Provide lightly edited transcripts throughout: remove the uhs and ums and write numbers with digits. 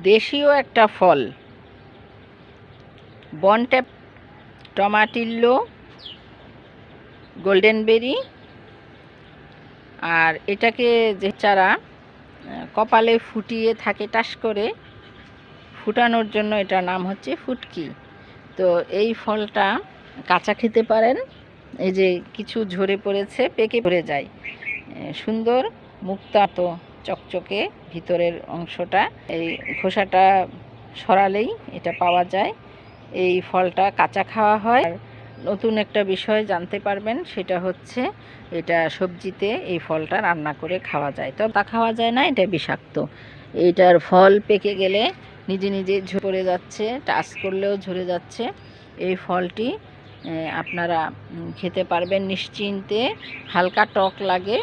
দেশীয় একটা ফল, বনট্যাপ, টমাটিল্লো, golden berry. আর এটাকে যে চারা কপালে ফুটিয়ে থাকে টাস করে, ফুটানোর জন্য এটার নাম হচ্ছে ফুটকি। তো এই ফলটা কাঁচা খেতে পারেন। এই যে কিছু ঝরে পড়েছে, পেকে পড়ে যায়, সুন্দর মুক্তা তো চকচকে ভিতরের অংশটা। এই খোসাটা সরালেই এটা পাওয়া যায়। এই ফলটা কাঁচা খাওয়া হয়। আর নতুন একটা বিষয় জানতে পারবেন, সেটা হচ্ছে এটা সবজিতে এই ফলটা রান্না করে খাওয়া যায়। তো তা খাওয়া যায় না, এটা বিষাক্ত। এইটার ফল পেকে গেলে নিজে নিজে ঝরে যাচ্ছে, টাচ করলেও ঝরে যাচ্ছে। এই ফলটি আপনারা খেতে পারবেন নিশ্চিন্তে। হালকা টক লাগে,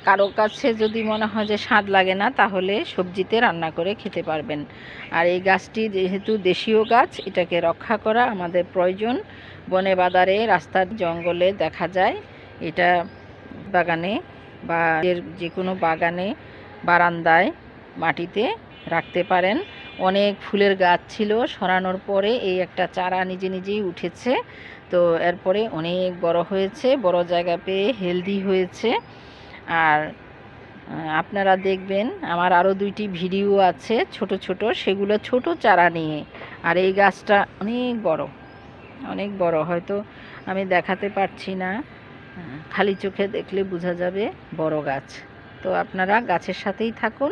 কারো কাছে যদি মনে হয় যে স্বাদ লাগে না, তাহলে সবজিতে রান্না করে খেতে পারবেন। আর এই গাছটি যেহেতু দেশীয় গাছ, এটাকে রক্ষা করা আমাদের প্রয়োজন। বনে বাদারে, রাস্তার জঙ্গলে দেখা যায়। এটা বাগানে বা যে কোনো বাগানে, বারান্দায়, মাটিতে রাখতে পারেন। অনেক ফুলের গাছ ছিল, সরানোর পরে এই একটা চারা নিজে নিজেই উঠেছে। তো এরপরে অনেক বড় হয়েছে, বড় জায়গা পেয়ে হেলদি হয়েছে। আর আপনারা দেখবেন আমার আরও 2টি ভিডিও আছে ছোট ছোট, সেগুলো ছোট চারা নিয়ে। আর এই গাছটা অনেক বড়, অনেক বড়, হয়তো আমি দেখাতে পারছি না, খালি চোখে দেখলে বোঝা যাবে বড় গাছ। তো আপনারা গাছের সাথেই থাকুন,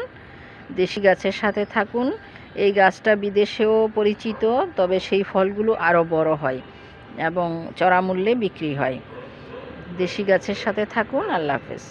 দেশি গাছের সাথে থাকুন। এই গাছটা বিদেশেও পরিচিত, তবে সেই ফলগুলো আরও বড় হয় এবং চড়া মূল্যে বিক্রি হয়। দেশি গাছের সাথে থাকুন। আল্লাহ হাফেজ।